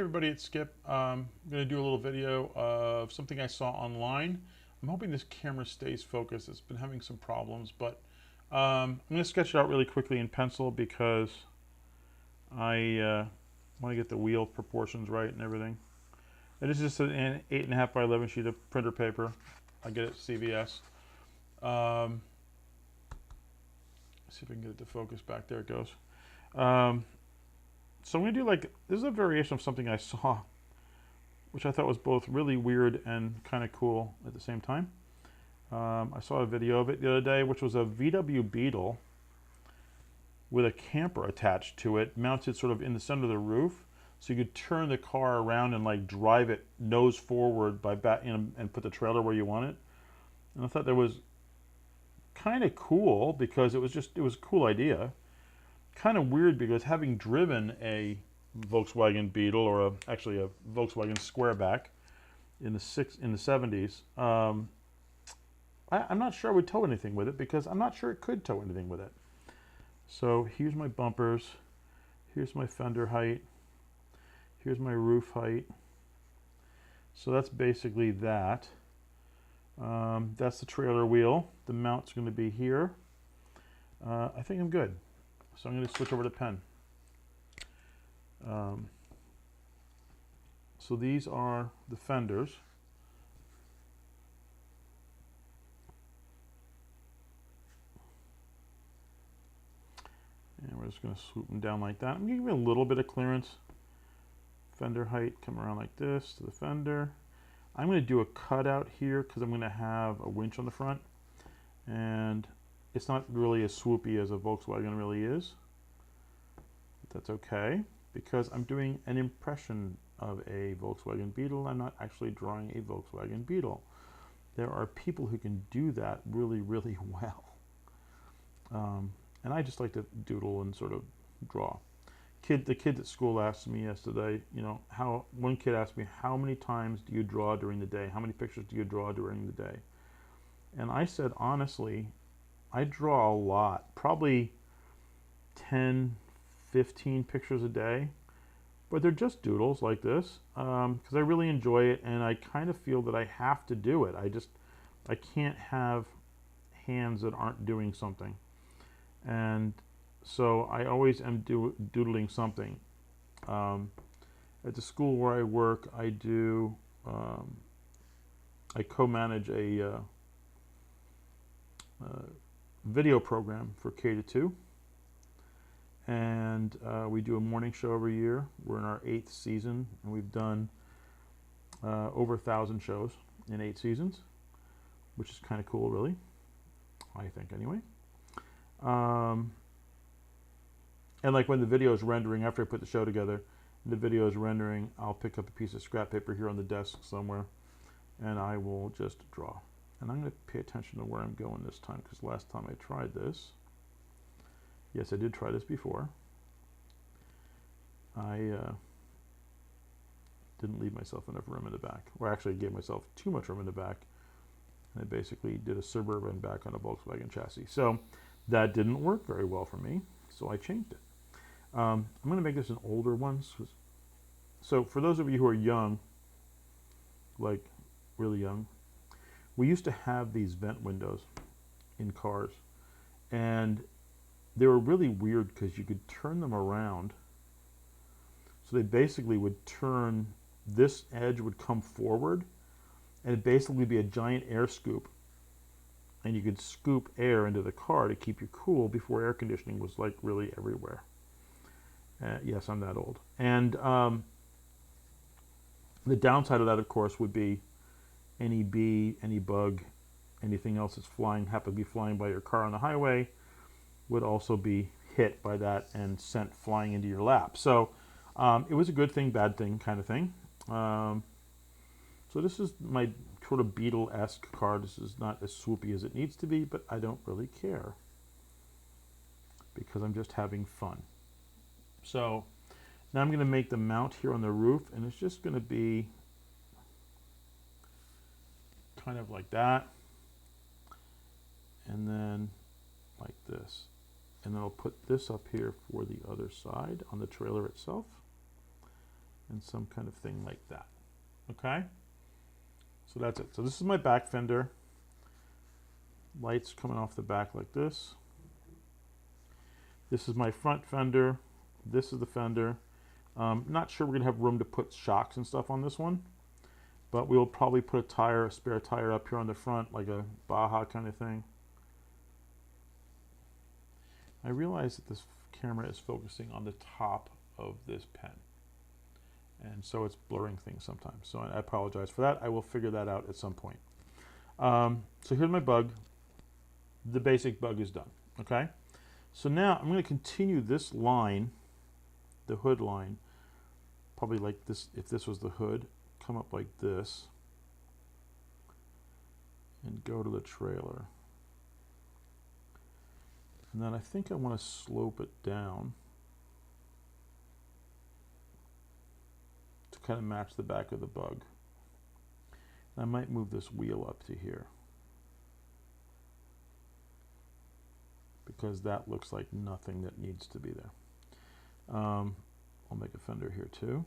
everybody, it's Skip. I'm going to do a little video of something I saw online. I'm hoping this camera stays focused. It's been having some problems, but I'm going to sketch it out really quickly in pencil because I want to get the wheel proportions right and everything. And this is just an 8.5 by 11 sheet of printer paper. I get it at CVS. See if I can get it to focus back. There it goes. So I'm going to do this is a variation of something I saw, which I thought was both really weird and kind of cool at the same time. I saw a video of it the other day, which was a VW Beetle with a camper attached to it, mounted sort of in the center of the roof, so you could turn the car around and drive it nose forward by and put the trailer where you want it. And I thought that was kind of cool because it was a cool idea. Kind of weird because having driven a Volkswagen Beetle, or actually a Volkswagen Squareback in the 70s, I'm not sure I would tow anything with it because I'm not sure it could tow anything with it. So here's my bumpers, here's my fender height, here's my roof height. So that's basically that. That's the trailer wheel. The mount's going to be here. I think I'm good. So I'm going to switch over to pen. So these are the fenders. And we're just going to swoop them down like that. I'm going to give it a little bit of clearance. Fender height, come around like this to the fender. I'm going to do a cutout here because I'm going to have a winch on the front. And it's not really as swoopy as a Volkswagen really is. But that's okay because I'm doing an impression of a Volkswagen Beetle. I'm not actually drawing a Volkswagen Beetle. There are people who can do that really, really well. And I just like to doodle and sort of draw. The kid at school asked me yesterday, one kid asked me, how many times do you draw during the day? How many pictures do you draw during the day? And I said, honestly, I draw a lot, probably 10, 15 pictures a day, but they're just doodles like this because I really enjoy it, and I kind of feel that I have to do it. I can't have hands that aren't doing something, and so I always am doodling something. At the school where I work, I co-manage a video program for K-2, and we do a morning show every year. We're in our 8th season, and we've done over 1,000 shows in 8 seasons, which is kind of cool, really, I think, anyway. And when the video is rendering, after I put the show together, the video is rendering, I'll pick up a piece of scrap paper here on the desk somewhere, and I will just draw. And I'm going to pay attention to where I'm going this time, because last time I tried this, yes, I did try this before, I didn't leave myself enough room in the back. Or actually, I gave myself too much room in the back, and I basically did a Suburban back on a Volkswagen chassis. So that didn't work very well for me, so I changed it. I'm going to make this an older one. So for those of you who are young, like really young, we used to have these vent windows in cars, and they were really weird because you could turn them around. So they basically would turn, this edge would come forward, and it'd basically be a giant air scoop. And you could scoop air into the car to keep you cool before air conditioning was really everywhere. Yes, I'm that old. And the downside of that, of course, would be any bee, any bug, anything else that's happen to be flying by your car on the highway would also be hit by that and sent flying into your lap. So it was a good thing, bad thing kind of thing. So this is my sort of Beetle-esque car. This is not as swoopy as it needs to be, but I don't really care because I'm just having fun. So now I'm going to make the mount here on the roof, and it's just going to be kind of like that, and then like this. And then I'll put this up here for the other side on the trailer itself. and some kind of thing like that. Okay? So that's it. So this is my back fender. Lights coming off the back like this. This is my front fender. This is the fender. Not sure we're going to have room to put shocks and stuff on this one, but we'll probably put a spare tire up here on the front, like a Baja kind of thing. I realize that this camera is focusing on the top of this pen, and so it's blurring things sometimes. So I apologize for that. I will figure that out at some point. So here's my Bug. The basic Bug is done. Okay. So now I'm going to continue this line, the hood line, probably like this. If this was the hood, come up like this and go to the trailer. And then I think I want to slope it down to kind of match the back of the Bug. And I might move this wheel up to here, because that looks like nothing that needs to be there. I'll make a fender here too,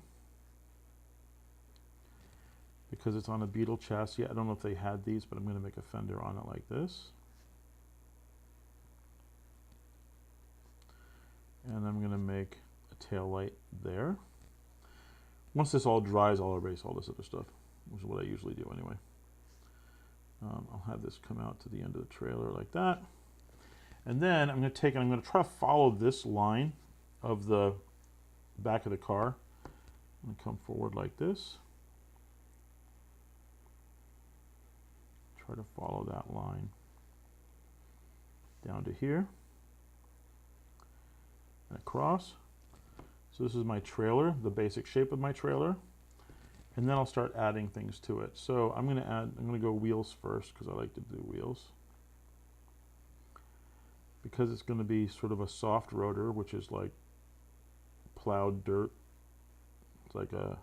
because it's on a Beetle chassis. I don't know if they had these, but I'm going to make a fender on it like this. And I'm going to make a tail light there. Once this all dries, I'll erase all this other stuff, which is what I usually do anyway. I'll have this come out to the end of the trailer like that. And then I'm going to take and I'm going to try to follow this line of the back of the car. I'm going to come forward like this. Try to follow that line down to here and across. So this is my trailer, the basic shape of my trailer. And then I'll start adding things to it. So I'm going to go wheels first, because I like to do wheels. Because it's going to be sort of a soft rotor, which is like plowed dirt. It's like the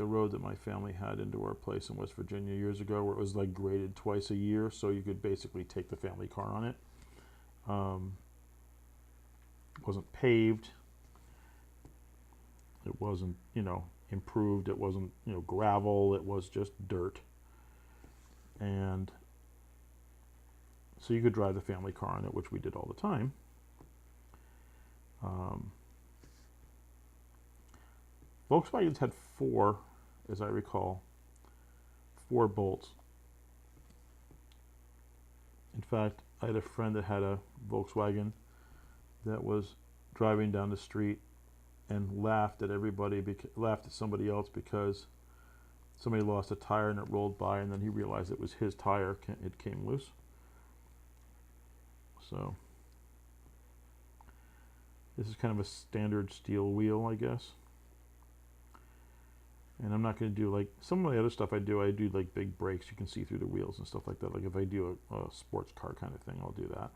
road that my family had into our place in West Virginia years ago, where it was like graded twice a year, so you could basically take the family car on it. It wasn't paved. It wasn't, improved. It wasn't, gravel. It was just dirt. And so you could drive the family car on it, which we did all the time. Volkswagens had 4, as I recall, 4 bolts. In fact, I had a friend that had a Volkswagen that was driving down the street and laughed at everybody, laughed at somebody else because somebody lost a tire and it rolled by, and then he realized it was his tire. It came loose. So this is kind of a standard steel wheel, I guess. And I'm not going to do like some of the other stuff I do like big brakes. You can see through the wheels and stuff like that. Like if I do a sports car kind of thing, I'll do that.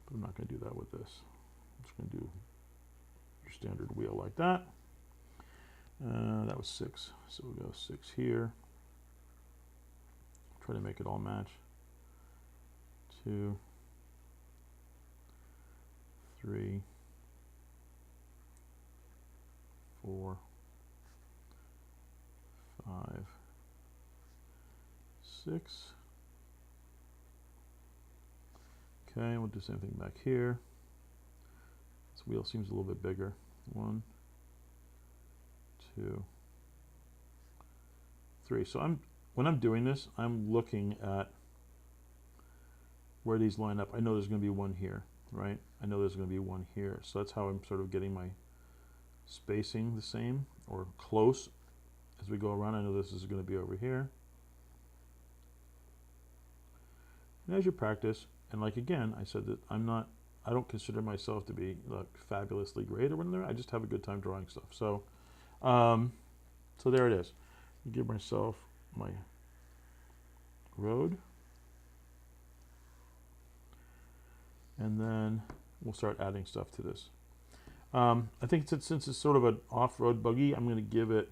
But I'm not going to do that with this. I'm just going to do your standard wheel like that. That was 6. So we'll go 6 here. Try to make it all match. 2, 3, 4, 5, 6. Okay, we'll do the same thing back here. This wheel seems a little bit bigger. 1, 2, 3. So when I'm doing this, I'm looking at where these line up. I know there's going to be one here, right? I know there's going to be one here. So that's how I'm sort of getting my spacing the same or close as we go around. I know this is going to be over here. And as you practice, and like again, I said that I don't consider myself to be like fabulously great or whatever. I just have a good time drawing stuff. So, so there it is. Give myself my road, and then we'll start adding stuff to this. I think since it's sort of an off-road buggy, I'm going to give it.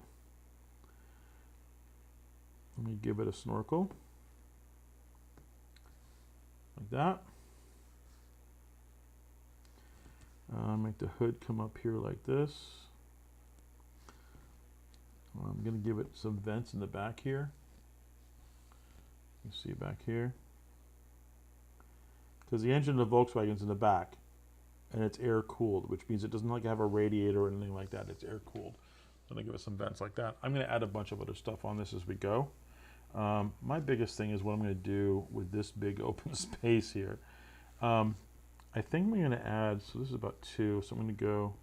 Let me give it a snorkel like that. Make the hood come up here like this. I'm going to give it some vents in the back here. You see back here, because the engine of the Volkswagen's in the back, and it's air cooled, which means it doesn't like have a radiator or anything like that. It's air cooled. I'm going to give it some vents like that. I'm going to add a bunch of other stuff on this as we go. My biggest thing is what I'm going to do with this big open space here. I think I'm going to add, so this is about 2, so I'm going to go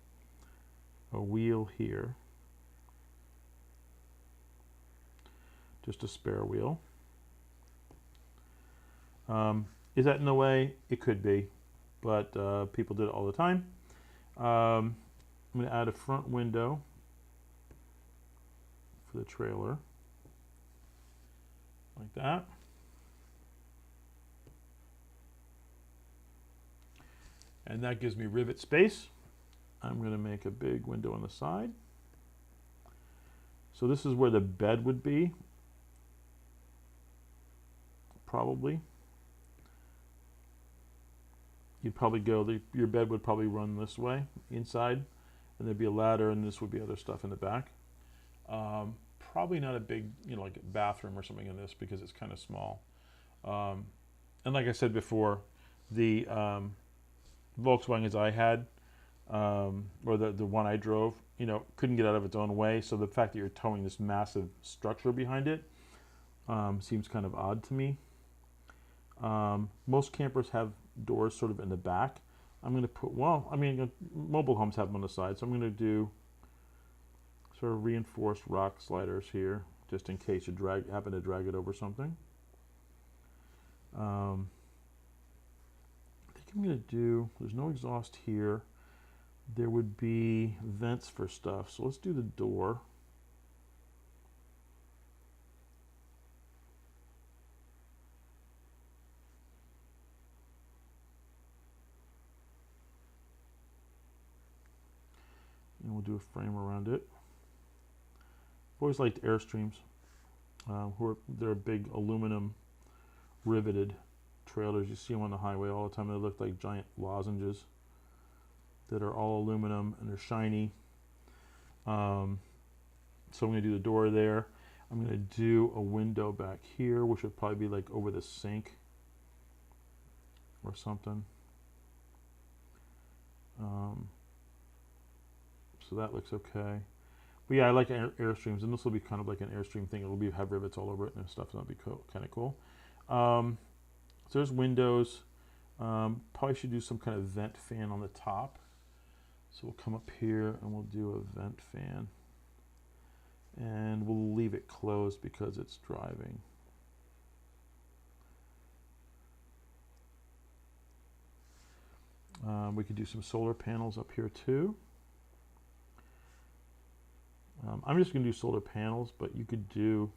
a wheel here. Just a spare wheel. Is that in the way? It could be, but people do it all the time. I'm going to add a front window for the trailer, like that. And that gives me rivet space. I'm going to make a big window on the side. So this is where the bed would be, probably. You'd probably go, your bed would probably run this way, inside, and there'd be a ladder, and this would be other stuff in the back. Probably not a big, like a bathroom or something in this, because it's kind of small. And like I said before, the Volkswagens I had, or the one I drove, couldn't get out of its own way. So the fact that you're towing this massive structure behind it seems kind of odd to me. Most campers have doors sort of in the back. I'm going to put, mobile homes have them on the side, so I'm going to do sort of reinforced rock sliders here, just in case you happen to drag it over something. I think I'm going to do, there's no exhaust here. There would be vents for stuff, so let's do the door. And we'll do a frame around it. I've always liked Airstreams. They're big aluminum riveted trailers. You see them on the highway all the time. They look like giant lozenges that are all aluminum, and they're shiny. So I'm going to do the door there. I'm going to do a window back here, which would probably be like over the sink or something. So that looks okay. But yeah, I like Airstreams, and this will be kind of like an Airstream thing. It'll have rivets all over it and stuff, so that'll be kind of cool. So there's windows. Probably should do some kind of vent fan on the top. So we'll come up here and we'll do a vent fan. And we'll leave it closed because it's driving. We could do some solar panels up here too. I'm just going to do solar panels, but you could do,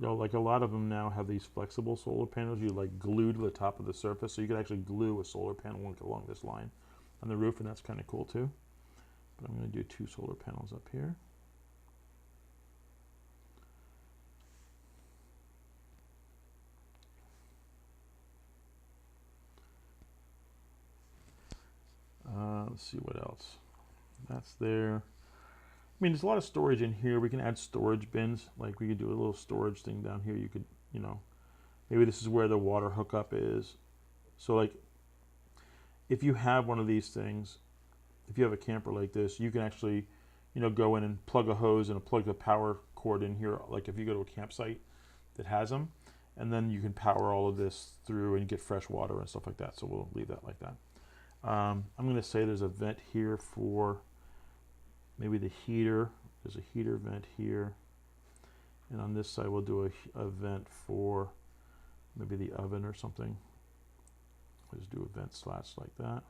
like a lot of them now have these flexible solar panels you like glue to the top of the surface, so you could actually glue a solar panel along this line on the roof, and that's kind of cool too. But I'm going to do 2 solar panels up here. Let's see what else. That's there. I mean, there's a lot of storage in here. We can add storage bins. Like we could do a little storage thing down here. You could, maybe this is where the water hookup is. So like, if you have one of these things, if you have a camper like this, you can actually, go in and plug a hose and plug the power cord in here. Like if you go to a campsite that has them, and then you can power all of this through and get fresh water and stuff like that. So we'll leave that like that. I'm going to say there's a vent here for maybe the heater. There's a heater vent here. And on this side, we'll do a vent for maybe the oven or something. We'll just do a vent slats like that.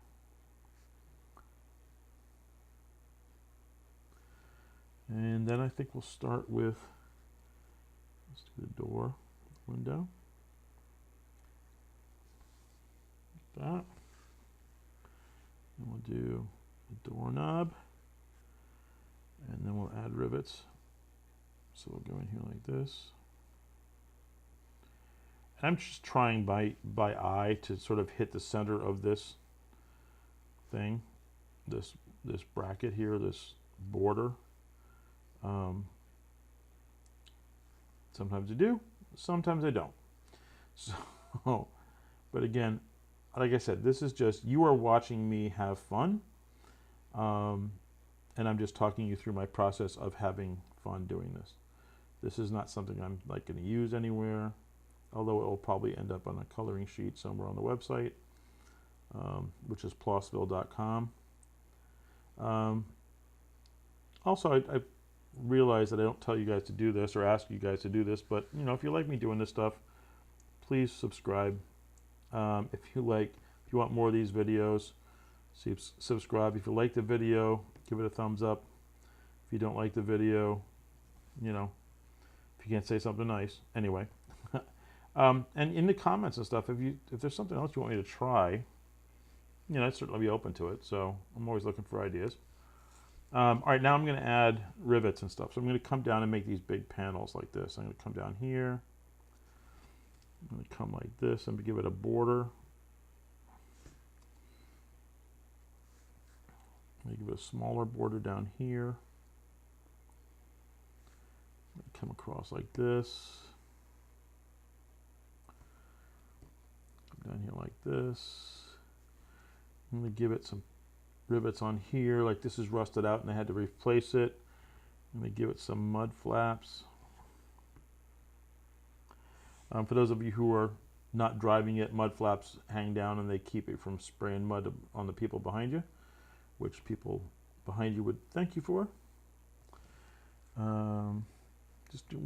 And then I think we'll start with, let's do the door, window. Like that. And we'll do the doorknob. And then we'll add rivets. So we'll go in here like this. And I'm just trying by eye to sort of hit the center of this thing, this bracket here, this border. Sometimes I do, sometimes I don't. So, but again, like I said, this is just, you are watching me have fun. And I'm just talking you through my process of having fun doing this. This is not something I'm like going to use anywhere, although it will probably end up on a coloring sheet somewhere on the website, which is plossville.com. Also, I realize that I don't tell you guys to do this or ask you guys to do this, but you know, if you like me doing this stuff, please subscribe. If you want more of these videos, subscribe. If you like the video, give it a thumbs up. If you don't like the video, you know, if you can't say something nice, anyway. And in the comments and stuff, if there's something else you want me to try, you know, I'd certainly be open to it. So I'm always looking for ideas. All right, now I'm going to add rivets and stuff. So I'm going to come down and make these big panels like this. I'm going to come down here. I'm going to come like this and give it a border. I'm going to give it a smaller border down here. I'm going to come across like this. Come down here like this. I'm going to give it some rivets on here, like this is rusted out and I had to replace it. I'm going to give it some mud flaps. For those of you who are not driving yet, mud flaps hang down and they keep it from spraying mud on the people behind you, which people behind you would thank you for. We'll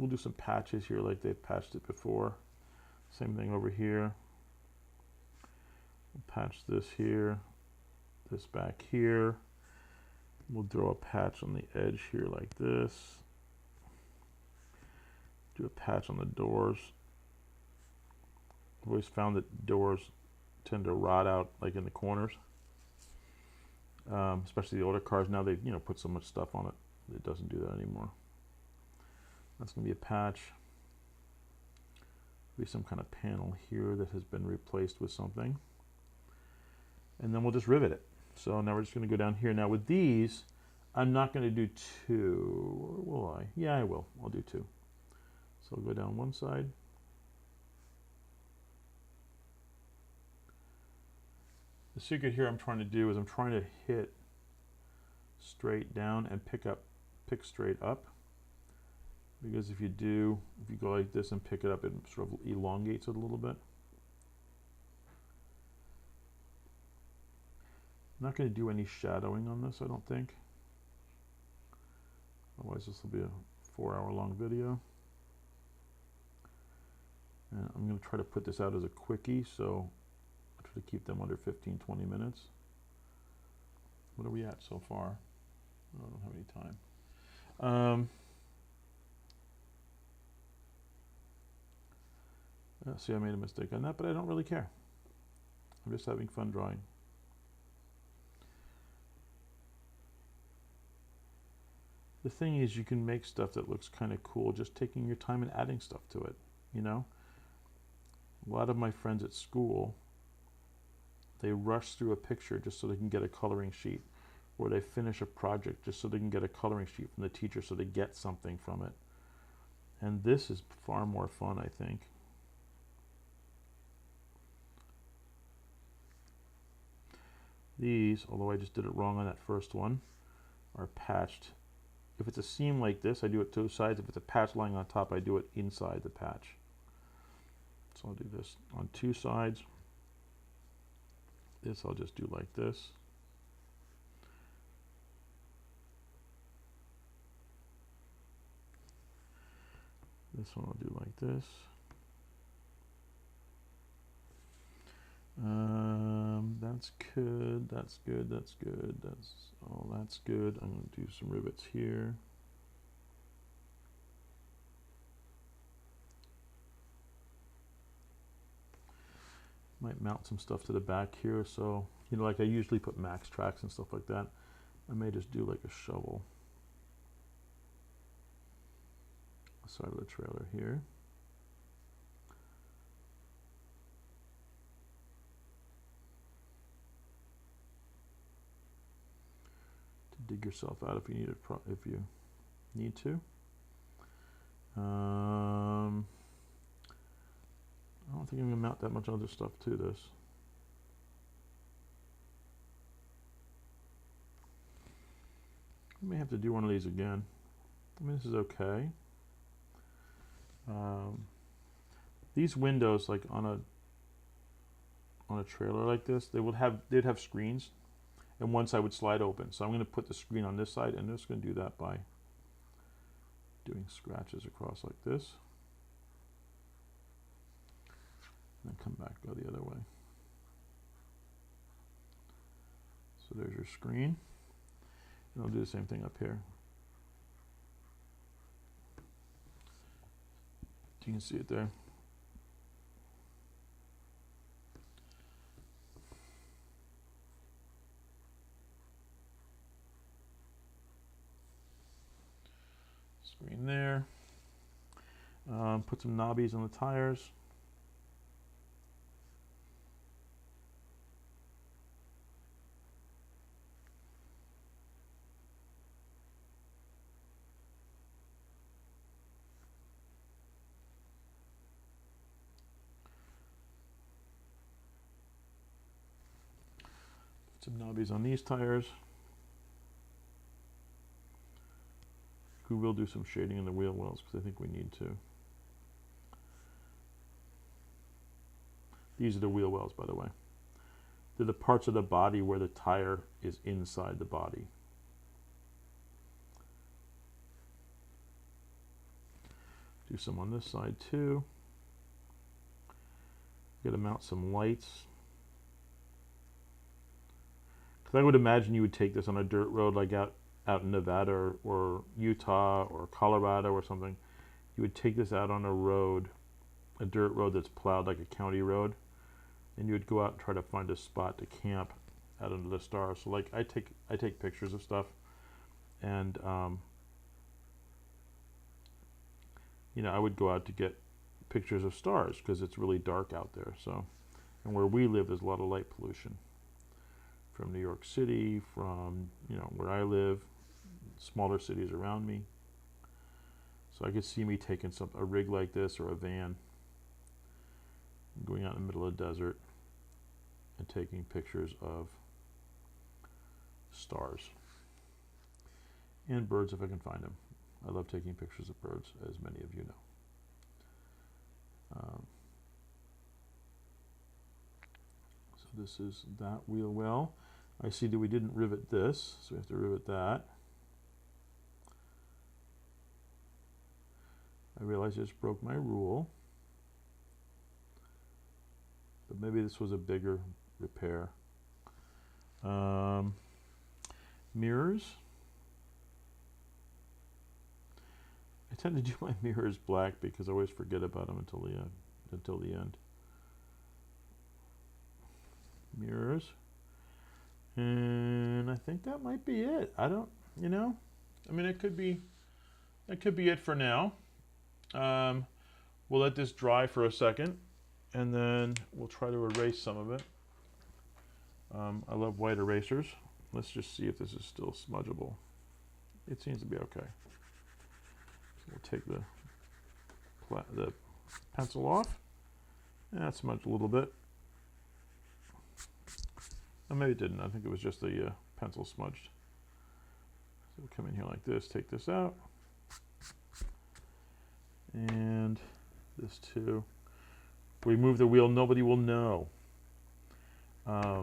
do some patches here like they've patched it before. Same thing over here. We'll patch this here. This back here. We'll draw a patch on the edge here like this. Do a patch on the doors. I've always found that doors tend to rot out like in the corners. Especially the older cars now, they put so much stuff on it, it doesn't do that anymore. That's going to be a patch. There'll be some kind of panel here that has been replaced with something. And then we'll just rivet it. So now we're just going to go down here. Now with these, I'm not going to do two, or will I? Yeah, I will. I'll do two. So I'll go down one side. The secret here I'm trying to do is I'm trying to hit straight down and pick straight up. Because if you go like this and pick it up, it sort of elongates it a little bit. I'm not going to do any shadowing on this, I don't think. Otherwise this will be a 4-hour-long video. And I'm going to try to put this out as a quickie, so I'll try to keep them under 15-20 minutes. What are we at so far? I don't have any time. See, I made a mistake on that, but I don't really care. I'm just having fun drawing. The thing is, you can make stuff that looks kind of cool just taking your time and adding stuff to it, you know? A lot of my friends at school, they rush through a picture just so they can get a coloring sheet, or they finish a project just so they can get a coloring sheet from the teacher so they get something from it. And this is far more fun, I think. These, although I just did it wrong on that first one, are patched. If it's a seam like this, I do it 2 sides. If it's a patch lying on top, I do it inside the patch. So I'll do this on 2 sides. This I'll just do like this. This one I'll do like this. That's good, that's good, that's good, that's good. I'm going to do some rivets here. Might mount some stuff to the back here, so, you know, like I usually put max tracks and stuff like that. I may just do like a shovel. Side of the trailer here. Dig yourself out if you need to. I don't think I'm going to mount that much other stuff to this. I may have to do one of these again. I mean, this is okay. These windows, like on a trailer like this, they'd have screens, and one side would slide open. So I'm going to put the screen on this side, and I'm just going to do that by doing scratches across like this, and then come back, go the other way. So there's your screen, and I'll do the same thing up here. You can see it there. Screen there. Put some knobbies on the tires. Put some knobbies on these tires. We will do some shading in the wheel wells because I think we need to. These are the wheel wells, by the way. They're the parts of the body where the tire is inside the body. Do some on this side too. Got to mount some lights. Because I would imagine you would take this on a dirt road like out in Nevada or Utah or Colorado or something. You would take this out on a road, a dirt road that's plowed like a county road, and you would go out and try to find a spot to camp out under the stars. So like I take pictures of stuff, and you know, I would go out to get pictures of stars because it's really dark out there. So, and where we live, there's a lot of light pollution from New York City, from, you know, where I live, smaller cities around me. So I could see me taking a rig like this or a van, going out in the middle of the desert and taking pictures of stars and birds if I can find them. I love taking pictures of birds, as many of you know. So this is that wheel well. I see that we didn't rivet this, so we have to rivet that. I realize I just broke my rule, but maybe this was a bigger repair. Mirrors. I tend to do my mirrors black because I always forget about them until the end. Mirrors. And I think that might be it. I don't, you know, I mean, that could be it for now. We'll let this dry for a second, and then we'll try to erase some of it. I love white erasers. Let's just see if this is still smudgeable. It seems to be okay. So we'll take the pencil off. That smudged a little bit. Oh, maybe it didn't. I think it was just the pencil smudged. So we'll come in here like this, take this out. And this too. If we move the wheel, nobody will know. By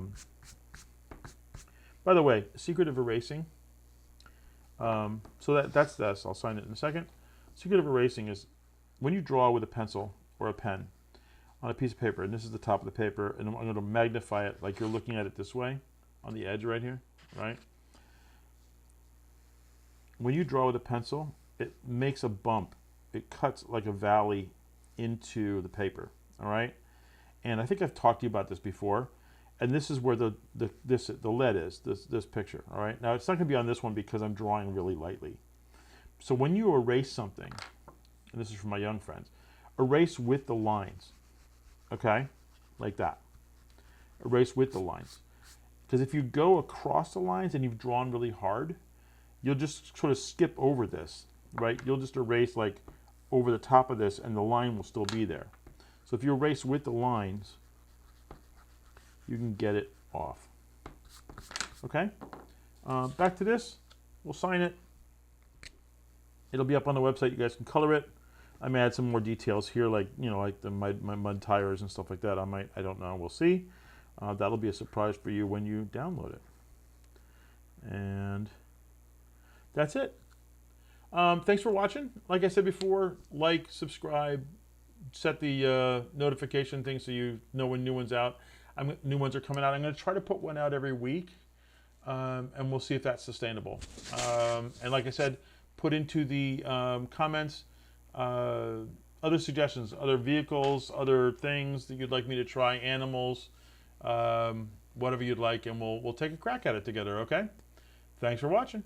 the way, secret of erasing. So that's this. I'll sign it in a second. Secret of erasing is when you draw with a pencil or a pen on a piece of paper, and this is the top of the paper, and I'm going to magnify it like you're looking at it this way on the edge right here, right? When you draw with a pencil, it makes a bump. It cuts like a valley into the paper, all right? And I think I've talked to you about this before, and this is where the lead is, this picture, all right? Now, it's not going to be on this one because I'm drawing really lightly. So when you erase something, and this is for my young friends, erase with the lines, okay? Like that. Erase with the lines. Because if you go across the lines and you've drawn really hard, you'll just sort of skip over this, right? You'll just erase like over the top of this, and the line will still be there. So if you erase with the lines, you can get it off. Okay? Back to this. We'll sign it. It'll be up on the website. You guys can color it. I may add some more details here, like, you know, like my mud tires and stuff like that. I don't know. We'll see. That'll be a surprise for you when you download it. And that's it. Thanks for watching. Like I said before, like, subscribe, set the notification thing so you know when new ones out. New ones are coming out. I'm going to try to put one out every week, and we'll see if that's sustainable. And like I said, put into the comments other suggestions, other vehicles, other things that you'd like me to try, animals, whatever you'd like, and we'll take a crack at it together. Okay? Thanks for watching.